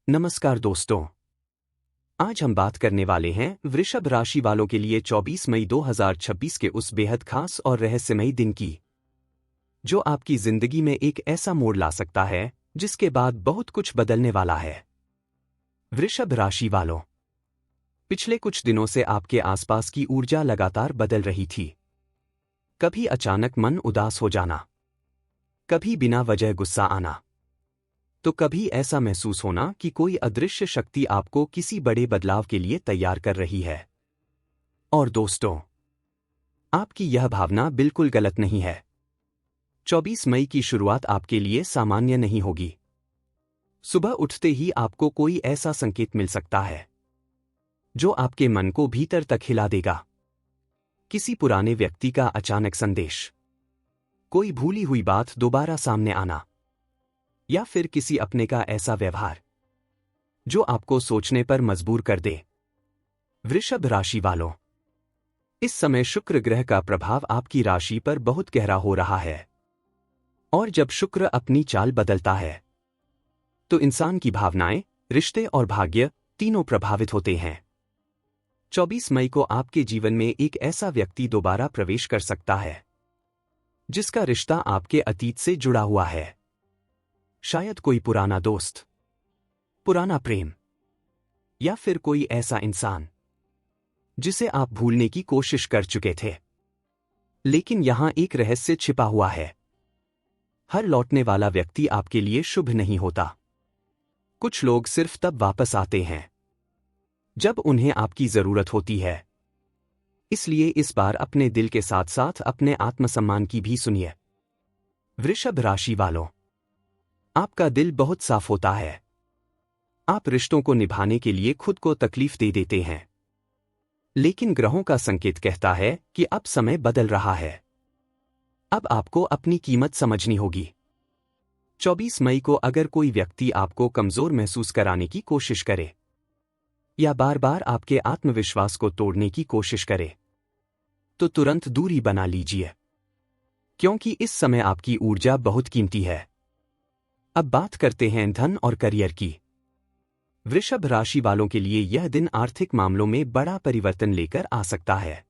नमस्कार दोस्तों। आज हम बात करने वाले हैं वृषभ राशि वालों के लिए 24 मई 2026 के उस बेहद खास और रहस्यमयी दिन की, जो आपकी जिंदगी में एक ऐसा मोड़ ला सकता है जिसके बाद बहुत कुछ बदलने वाला है। वृषभ राशि वालों, पिछले कुछ दिनों से आपके आसपास की ऊर्जा लगातार बदल रही थी। कभी अचानक मन उदास हो जाना, कभी बिना वजह गुस्सा आना, तो कभी ऐसा महसूस होना कि कोई अदृश्य शक्ति आपको किसी बड़े बदलाव के लिए तैयार कर रही है। और दोस्तों, आपकी यह भावना बिल्कुल गलत नहीं है। 24 मई की शुरुआत आपके लिए सामान्य नहीं होगी। सुबह उठते ही आपको कोई ऐसा संकेत मिल सकता है जो आपके मन को भीतर तक हिला देगा। किसी पुराने व्यक्ति का अचानक संदेश, कोई भूली हुई बात दोबारा सामने आना, या फिर किसी अपने का ऐसा व्यवहार जो आपको सोचने पर मजबूर कर दे। वृषभ राशि वालों, इस समय शुक्र ग्रह का प्रभाव आपकी राशि पर बहुत गहरा हो रहा है। और जब शुक्र अपनी चाल बदलता है तो इंसान की भावनाएं, रिश्ते और भाग्य तीनों प्रभावित होते हैं। 24 मई को आपके जीवन में एक ऐसा व्यक्ति दोबारा प्रवेश कर सकता है जिसका रिश्ता आपके अतीत से जुड़ा हुआ है। शायद कोई पुराना दोस्त, पुराना प्रेम, या फिर कोई ऐसा इंसान जिसे आप भूलने की कोशिश कर चुके थे। लेकिन यहां एक रहस्य छिपा हुआ है। हर लौटने वाला व्यक्ति आपके लिए शुभ नहीं होता। कुछ लोग सिर्फ तब वापस आते हैं जब उन्हें आपकी जरूरत होती है। इसलिए इस बार अपने दिल के साथ साथ अपने आत्मसम्मान की भी सुनिए। वृषभ राशि वालों, आपका दिल बहुत साफ होता है। आप रिश्तों को निभाने के लिए खुद को तकलीफ दे देते हैं। लेकिन ग्रहों का संकेत कहता है कि अब समय बदल रहा है। अब आपको अपनी कीमत समझनी होगी। 24 मई को अगर कोई व्यक्ति आपको कमजोर महसूस कराने की कोशिश करे या बार बार आपके आत्मविश्वास को तोड़ने की कोशिश करे, तो तुरंत दूरी बना लीजिए, क्योंकि इस समय आपकी ऊर्जा बहुत कीमती है। अब बात करते हैं धन और करियर की। वृषभ राशि वालों के लिए यह दिन आर्थिक मामलों में बड़ा परिवर्तन लेकर आ सकता है।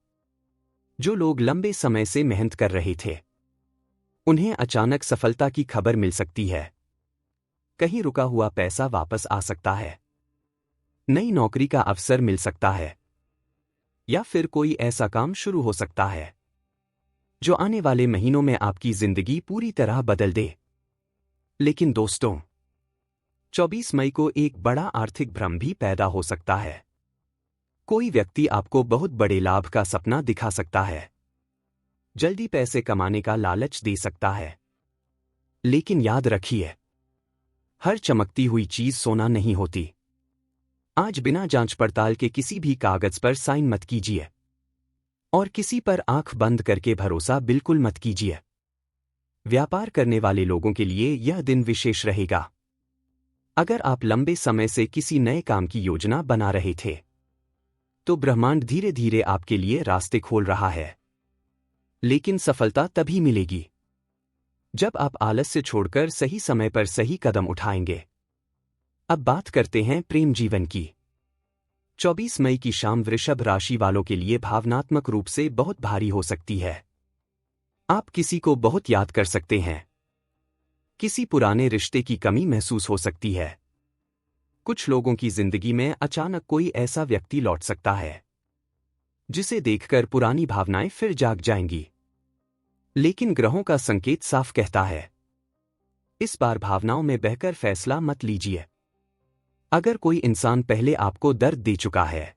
जो लोग लंबे समय से मेहनत कर रहे थे, उन्हें अचानक सफलता की खबर मिल सकती है। कहीं रुका हुआ पैसा वापस आ सकता है, नई नौकरी का अवसर मिल सकता है, या फिर कोई ऐसा काम शुरू हो सकता है जो आने वाले महीनों में आपकी जिंदगी पूरी तरह बदल दे। लेकिन दोस्तों, 24 मई को एक बड़ा आर्थिक भ्रम भी पैदा हो सकता है। कोई व्यक्ति आपको बहुत बड़े लाभ का सपना दिखा सकता है, जल्दी पैसे कमाने का लालच दे सकता है। लेकिन याद रखिए, हर चमकती हुई चीज सोना नहीं होती। आज बिना जांच पड़ताल के किसी भी कागज पर साइन मत कीजिए, और किसी पर आंख बंद करके भरोसा बिल्कुल मत कीजिए। व्यापार करने वाले लोगों के लिए यह दिन विशेष रहेगा। अगर आप लंबे समय से किसी नए काम की योजना बना रहे थे, तो ब्रह्मांड धीरे धीरे आपके लिए रास्ते खोल रहा है। लेकिन सफलता तभी मिलेगी जब आप आलस्य छोड़कर सही समय पर सही कदम उठाएंगे। अब बात करते हैं प्रेम जीवन की। 24 मई की शाम वृषभ राशि वालों के लिए भावनात्मक रूप से बहुत भारी हो सकती है। आप किसी को बहुत याद कर सकते हैं। किसी पुराने रिश्ते की कमी महसूस हो सकती है। कुछ लोगों की जिंदगी में अचानक कोई ऐसा व्यक्ति लौट सकता है जिसे देखकर पुरानी भावनाएं फिर जाग जाएंगी। लेकिन ग्रहों का संकेत साफ कहता है, इस बार भावनाओं में बहकर फैसला मत लीजिए। अगर कोई इंसान पहले आपको दर्द दे चुका है,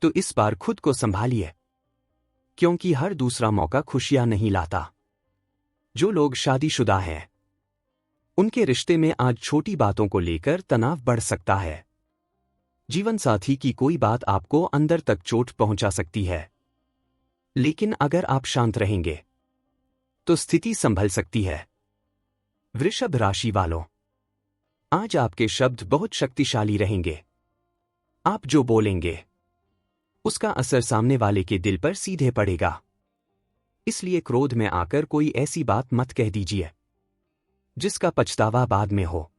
तो इस बार खुद को संभालिए, क्योंकि हर दूसरा मौका खुशियां नहीं लाता। जो लोग शादीशुदा हैं, उनके रिश्ते में आज छोटी बातों को लेकर तनाव बढ़ सकता है। जीवन साथी की कोई बात आपको अंदर तक चोट पहुंचा सकती है। लेकिन अगर आप शांत रहेंगे तो स्थिति संभल सकती है। वृषभ राशि वालों, आज आपके शब्द बहुत शक्तिशाली रहेंगे। आप जो बोलेंगे उसका असर सामने वाले के दिल पर सीधे पड़ेगा। इसलिए क्रोध में आकर कोई ऐसी बात मत कह दीजिए जिसका पछतावा बाद में हो।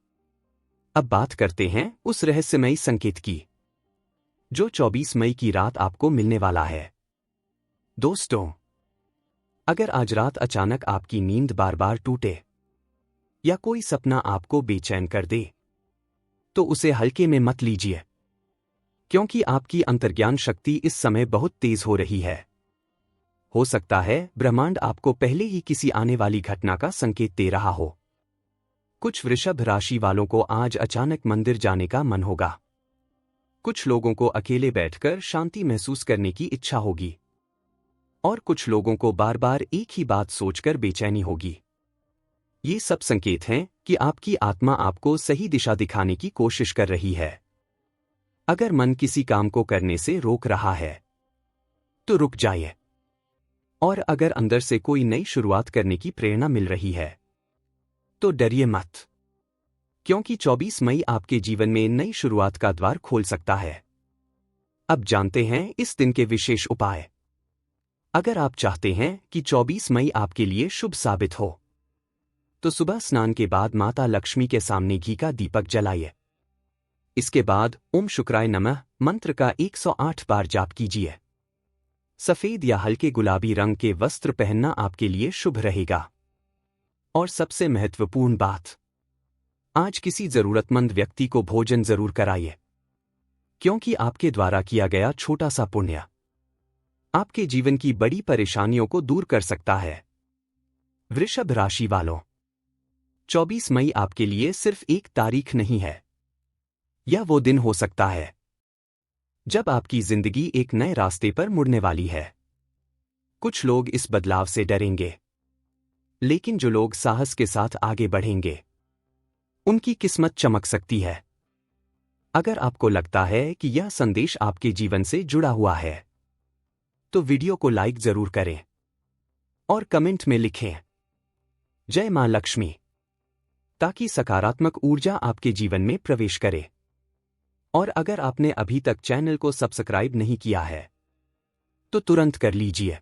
अब बात करते हैं उस रहस्यमयी संकेत की जो 24 मई की रात आपको मिलने वाला है। दोस्तों, अगर आज रात अचानक आपकी नींद बार बार टूटे या कोई सपना आपको बेचैन कर दे, तो उसे हल्के में मत लीजिए, क्योंकि आपकी अंतर्ज्ञान शक्ति इस समय बहुत तेज हो रही है। हो सकता है ब्रह्मांड आपको पहले ही किसी आने वाली घटना का संकेत दे रहा हो। कुछ वृषभ राशि वालों को आज अचानक मंदिर जाने का मन होगा। कुछ लोगों को अकेले बैठकर शांति महसूस करने की इच्छा होगी और कुछ लोगों को बार बार एक ही बात सोचकर बेचैनी होगी। ये सब संकेत हैं कि आपकी आत्मा आपको सही दिशा दिखाने की कोशिश कर रही है। अगर मन किसी काम को करने से रोक रहा है, तो रुक जाइए। और अगर अंदर से कोई नई शुरुआत करने की प्रेरणा मिल रही है, तो डरिए मत, क्योंकि 24 मई आपके जीवन में नई शुरुआत का द्वार खोल सकता है। अब जानते हैं इस दिन के विशेष उपाय। अगर आप चाहते हैं कि 24 मई आपके लिए शुभ साबित हो, तो सुबह स्नान के बाद माता लक्ष्मी के सामने घी का दीपक जलाइए। इसके बाद ओम शुक्राय नमः मंत्र का 108 बार जाप कीजिए। सफेद या हल्के गुलाबी रंग के वस्त्र पहनना आपके लिए शुभ रहेगा। और सबसे महत्वपूर्ण बात, आज किसी जरूरतमंद व्यक्ति को भोजन जरूर कराइए, क्योंकि आपके द्वारा किया गया छोटा सा पुण्य आपके जीवन की बड़ी परेशानियों को दूर कर सकता है। वृषभ राशि वालों, 24 मई आपके लिए सिर्फ एक तारीख नहीं है। यह वो दिन हो सकता है जब आपकी जिंदगी एक नए रास्ते पर मुड़ने वाली है। कुछ लोग इस बदलाव से डरेंगे, लेकिन जो लोग साहस के साथ आगे बढ़ेंगे, उनकी किस्मत चमक सकती है। अगर आपको लगता है कि यह संदेश आपके जीवन से जुड़ा हुआ है, तो वीडियो को लाइक जरूर करें और कमेंट में लिखें जय मां लक्ष्मी, ताकि सकारात्मक ऊर्जा आपके जीवन में प्रवेश करे। और अगर आपने अभी तक चैनल को सब्सक्राइब नहीं किया है, तो तुरंत कर लीजिए,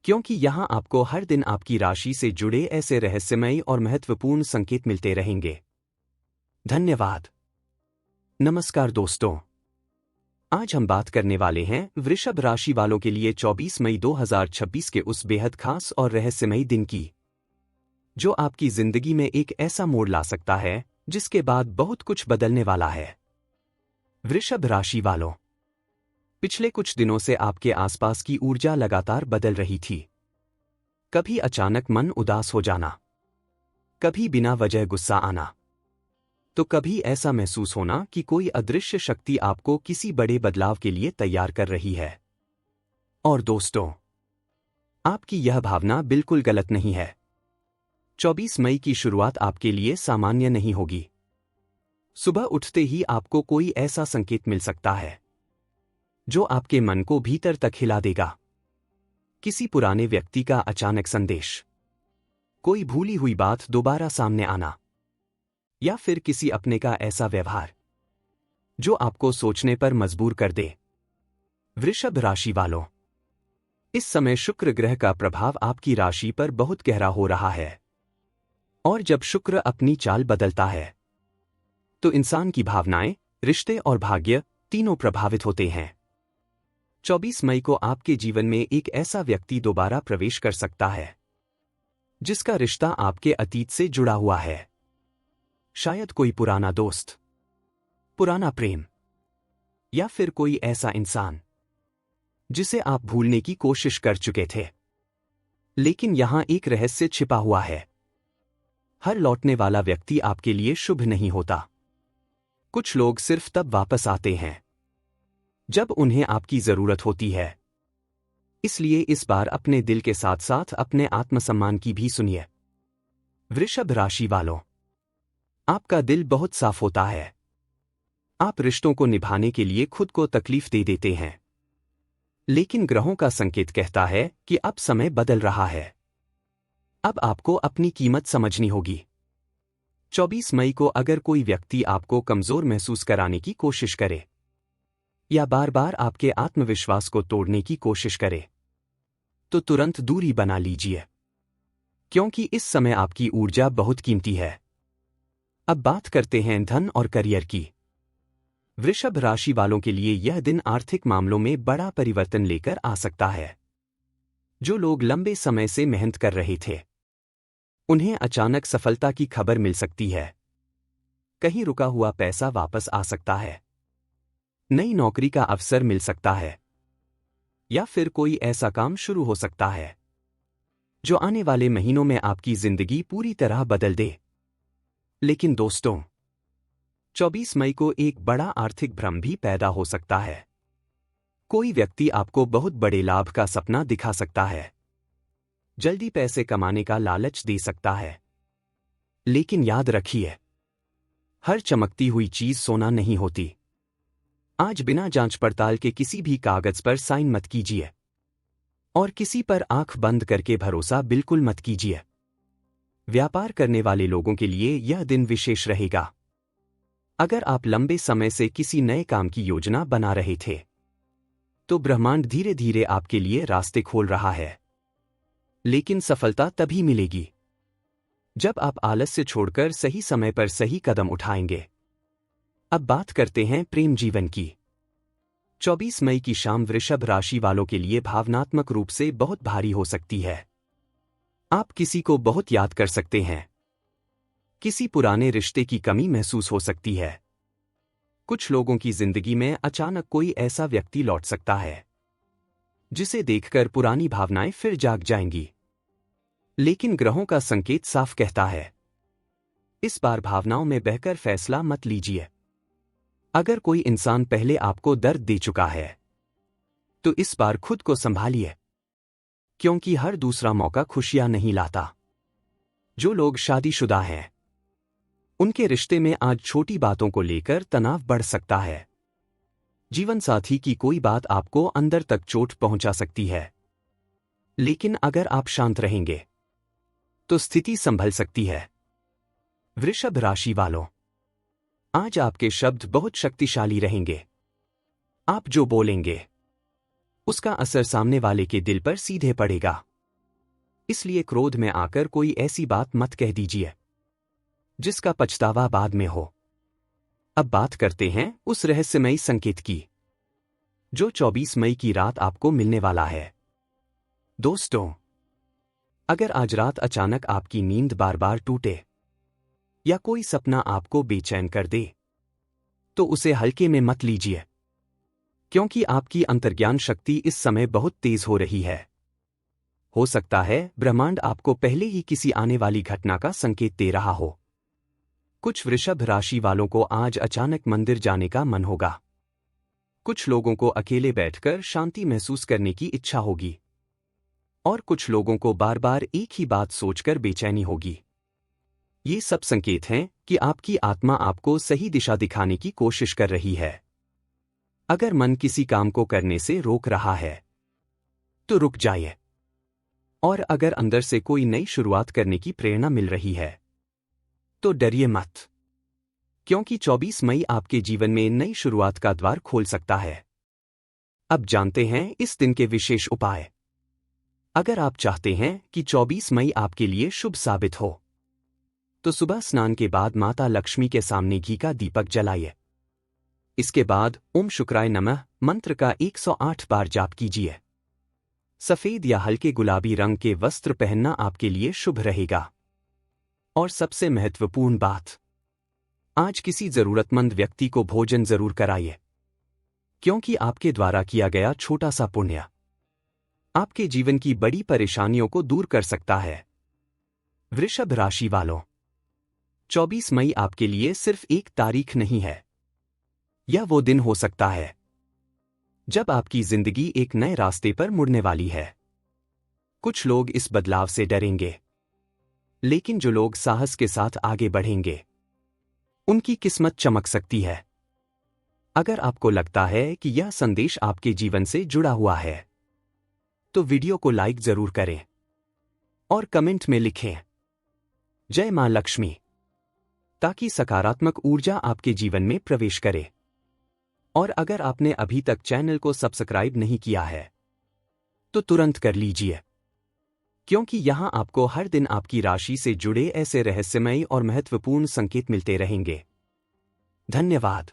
क्योंकि यहां आपको हर दिन आपकी राशि से जुड़े ऐसे रहस्यमयी और महत्वपूर्ण संकेत मिलते रहेंगे। धन्यवाद। नमस्कार दोस्तों, आज हम बात करने वाले हैं वृषभ राशि वालों के लिए 24 मई 2026 के उस बेहद खास और रहस्यमयी दिन की, जो आपकी जिंदगी में एक ऐसा मोड़ ला सकता है जिसके बाद बहुत कुछ बदलने वाला है। वृषभ राशि वालों, पिछले कुछ दिनों से आपके आसपास की ऊर्जा लगातार बदल रही थी। कभी अचानक मन उदास हो जाना, कभी बिना वजह गुस्सा आना, तो कभी ऐसा महसूस होना कि कोई अदृश्य शक्ति आपको किसी बड़े बदलाव के लिए तैयार कर रही है। और दोस्तों, आपकी यह भावना बिल्कुल गलत नहीं है। 24 मई की शुरुआत आपके लिए सामान्य नहीं होगी। सुबह उठते ही आपको कोई ऐसा संकेत मिल सकता है जो आपके मन को भीतर तक हिला देगा। किसी पुराने व्यक्ति का अचानक संदेश, कोई भूली हुई बात दोबारा सामने आना, या फिर किसी अपने का ऐसा व्यवहार जो आपको सोचने पर मजबूर कर दे। वृषभ राशि वालों, इस समय शुक्र ग्रह का प्रभाव आपकी राशि पर बहुत गहरा हो रहा है। और जब शुक्र अपनी चाल बदलता है, तो इंसान की भावनाएं, रिश्ते और भाग्य तीनों प्रभावित होते हैं। 24 मई को आपके जीवन में एक ऐसा व्यक्ति दोबारा प्रवेश कर सकता है जिसका रिश्ता आपके अतीत से जुड़ा हुआ है। शायद कोई पुराना दोस्त, पुराना प्रेम, या फिर कोई ऐसा इंसान जिसे आप भूलने की कोशिश कर चुके थे। लेकिन यहां एक रहस्य छिपा हुआ है। हर लौटने वाला व्यक्ति आपके लिए शुभ नहीं होता। कुछ लोग सिर्फ तब वापस आते हैं जब उन्हें आपकी जरूरत होती है। इसलिए इस बार अपने दिल के साथ साथ अपने आत्मसम्मान की भी सुनिए। वृषभ राशि वालों, आपका दिल बहुत साफ होता है। आप रिश्तों को निभाने के लिए खुद को तकलीफ दे देते हैं। लेकिन ग्रहों का संकेत कहता है कि अब समय बदल रहा है। अब आपको अपनी कीमत समझनी होगी। 24 मई को अगर कोई व्यक्ति आपको कमजोर महसूस कराने की कोशिश करे या बार बार आपके आत्मविश्वास को तोड़ने की कोशिश करे, तो तुरंत दूरी बना लीजिए, क्योंकि इस समय आपकी ऊर्जा बहुत कीमती है। अब बात करते हैं धन और करियर की। वृषभ राशि वालों के लिए यह दिन आर्थिक मामलों में बड़ा परिवर्तन लेकर आ सकता है। जो लोग लंबे समय से मेहनत कर रहे थे, उन्हें अचानक सफलता की खबर मिल सकती है। कहीं रुका हुआ पैसा वापस आ सकता है, नई नौकरी का अवसर मिल सकता है, या फिर कोई ऐसा काम शुरू हो सकता है जो आने वाले महीनों में आपकी जिंदगी पूरी तरह बदल दे। लेकिन दोस्तों, 24 मई को एक बड़ा आर्थिक भ्रम भी पैदा हो सकता है। कोई व्यक्ति आपको बहुत बड़े लाभ का सपना दिखा सकता है, जल्दी पैसे कमाने का लालच दे सकता है। लेकिन याद रखिए, हर चमकती हुई चीज सोना नहीं होती। आज बिना जांच पड़ताल के किसी भी कागज पर साइन मत कीजिए, और किसी पर आंख बंद करके भरोसा बिल्कुल मत कीजिए। व्यापार करने वाले लोगों के लिए यह दिन विशेष रहेगा। अगर आप लंबे समय से किसी नए काम की योजना बना रहे थे, तो ब्रह्मांड धीरे धीरे आपके लिए रास्ते खोल रहा है। लेकिन सफलता तभी मिलेगी जब आप आलस्य छोड़कर सही समय पर सही कदम उठाएंगे। अब बात करते हैं प्रेम जीवन की। 24 मई की शाम वृषभ राशि वालों के लिए भावनात्मक रूप से बहुत भारी हो सकती है। आप किसी को बहुत याद कर सकते हैं। किसी पुराने रिश्ते की कमी महसूस हो सकती है। कुछ लोगों की जिंदगी में अचानक कोई ऐसा व्यक्ति लौट सकता है जिसे देखकर पुरानी भावनाएं फिर जाग जाएंगी। लेकिन ग्रहों का संकेत साफ कहता है, इस बार भावनाओं में बहकर फैसला मत लीजिए। अगर कोई इंसान पहले आपको दर्द दे चुका है, तो इस बार खुद को संभालिए, क्योंकि हर दूसरा मौका खुशियां नहीं लाता। जो लोग शादीशुदा हैं, उनके रिश्ते में आज छोटी बातों को लेकर तनाव बढ़ सकता है। जीवन साथी की कोई बात आपको अंदर तक चोट पहुंचा सकती है। लेकिन अगर आप शांत रहेंगे, तो स्थिति संभल सकती है। वृषभ राशि वालों, आज आपके शब्द बहुत शक्तिशाली रहेंगे। आप जो बोलेंगे, उसका असर सामने वाले के दिल पर सीधे पड़ेगा। इसलिए क्रोध में आकर कोई ऐसी बात मत कह दीजिए जिसका पछतावा बाद में हो। अब बात करते हैं उस रहस्यमयी संकेत की जो 24 मई की रात आपको मिलने वाला है। दोस्तों, अगर आज रात अचानक आपकी नींद बार बार टूटे या कोई सपना आपको बेचैन कर दे, तो उसे हल्के में मत लीजिए, क्योंकि आपकी अंतर्ज्ञान शक्ति इस समय बहुत तेज हो रही है। हो सकता है ब्रह्मांड आपको पहले ही किसी आने वाली घटना का संकेत दे रहा हो। कुछ वृषभ राशि वालों को आज अचानक मंदिर जाने का मन होगा। कुछ लोगों को अकेले बैठकर शांति महसूस करने की इच्छा होगी, और कुछ लोगों को बार बार एक ही बात सोचकर बेचैनी होगी। ये सब संकेत हैं कि आपकी आत्मा आपको सही दिशा दिखाने की कोशिश कर रही है। अगर मन किसी काम को करने से रोक रहा है, तो रुक जाइए। और अगर अंदर से कोई नई शुरुआत करने की प्रेरणा मिल रही है, तो डरिए मत, क्योंकि 24 मई आपके जीवन में नई शुरुआत का द्वार खोल सकता है। अब जानते हैं इस दिन के विशेष उपाय। अगर आप चाहते हैं कि 24 मई आपके लिए शुभ साबित हो, तो सुबह स्नान के बाद माता लक्ष्मी के सामने घी का दीपक जलाइए। इसके बाद ओम शुक्राय नमः मंत्र का 108 बार जाप कीजिए। सफेद या हल्के गुलाबी रंग के वस्त्र पहनना आपके लिए शुभ रहेगा। और सबसे महत्वपूर्ण बात, आज किसी जरूरतमंद व्यक्ति को भोजन जरूर कराइए, क्योंकि आपके द्वारा किया गया छोटा सा पुण्य आपके जीवन की बड़ी परेशानियों को दूर कर सकता है। वृषभ राशि वालों, 24 मई आपके लिए सिर्फ एक तारीख नहीं है। यह वो दिन हो सकता है जब आपकी जिंदगी एक नए रास्ते पर मुड़ने वाली है। कुछ लोग इस बदलाव से डरेंगे, लेकिन जो लोग साहस के साथ आगे बढ़ेंगे, उनकी किस्मत चमक सकती है। अगर आपको लगता है कि यह संदेश आपके जीवन से जुड़ा हुआ है, तो वीडियो को लाइक जरूर करें और कमेंट में लिखें जय मां लक्ष्मी, ताकि सकारात्मक ऊर्जा आपके जीवन में प्रवेश करे। और अगर आपने अभी तक चैनल को सब्सक्राइब नहीं किया है, तो तुरंत कर लीजिए क्योंकि यहाँ आपको हर दिन आपकी राशि से जुड़े ऐसे रहस्यमयी और महत्वपूर्ण संकेत मिलते रहेंगे। धन्यवाद।